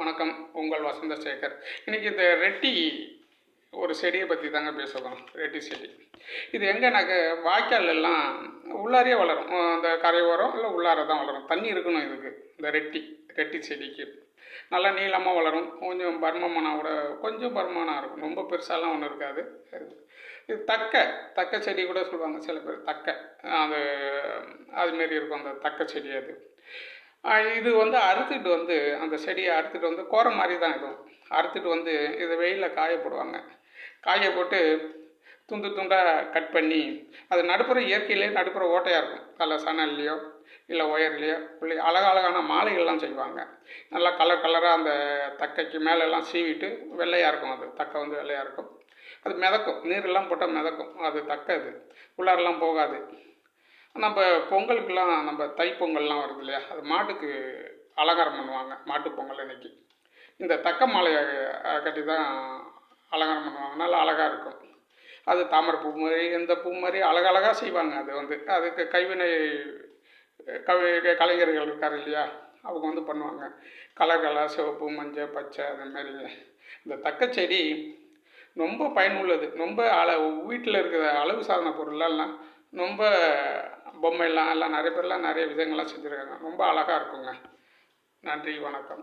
வணக்கம். உங்கள் வசந்தசேகர். இன்றைக்கி இந்த ரெட்டி ஒரு செடியை பற்றி தாங்க பேசுகிறோம். ரெட்டி செடி இது எங்கேனாக்க வாய்க்கால் எல்லாம் உள்ளாரையே வளரும். அந்த கரையோரம் இல்லை உள்ளார தான் வளரும். தண்ணி இருக்கணும் இதுக்கு. இந்த ரெட்டி செடிக்கு நல்லா நீளமாக வளரும். கொஞ்சம் பர்மமானா கூட கொஞ்சம் பர்மனாக இருக்கும். ரொம்ப பெருசாலாம் ஒன்றும் இருக்காது. இது தக்க செடி கூட சொல்லுவாங்க சில பேர். அதுமாரி இருக்கும் அந்த தக்க செடி. இது அறுத்துட்டு அந்த செடியை அறுத்துட்டு கோரை மாதிரி தான் இருக்கும். அறுத்துட்டு இதை வெயிலில் காய போடுவாங்க. காய போட்டு துண்டு துண்டாக கட் பண்ணி அது நடுப்புற இயற்கையிலே நடுப்புற ஓட்டையாக இருக்கும். சணல்லையோ இல்லை ஒயர்லேயோ உள்ளே அழகான மாலைகள்லாம் செய்வாங்க. நல்லா கலராக அந்த தக்கைக்கு மேலெல்லாம் சீவிட்டு வெள்ளையாக இருக்கும். அது தக்கை வெள்ளையாக இருக்கும். அது மிதக்கும். நீரெல்லாம் போட்டால் மிதக்கும். அது அது உள்ளாரெல்லாம் போகாது. நம்ம பொங்கலுக்கெல்லாம் நம்ம தைப்பொங்கல்லாம் வருது இல்லையா, அது மாட்டுக்கு அலங்காரம் பண்ணுவாங்க. மாட்டு பொங்கல் அன்னைக்கு இந்த தக்க மாலையை கட்டி தான் அலங்காரம் பண்ணுவாங்க. நல்லா அழகாக இருக்கும். அது தாமரை பூ மாதிரி இந்த பூ மாதிரி அழகழகாக செய்வாங்க. அதுக்கு கைவினை கலைஞர்கள் இருக்கார் இல்லையா, அவங்க பண்ணுவாங்க. கலர் சிவப்பு, மஞ்சள், பச்சை அந்த மாதிரிங்க. இந்த தக்க செடி ரொம்ப பயனுள்ளது. ரொம்ப வீட்டில் இருக்கிற அளவு சாதன பொருளெல்லாம் ரொம்ப பொம்மைலாம் எல்லாம் நிறைய பேர்லாம் நிறைய விதங்கள்லாம் செஞ்சுருக்காங்க. ரொம்ப அழகாக இருக்குங்க. நன்றி, வணக்கம்.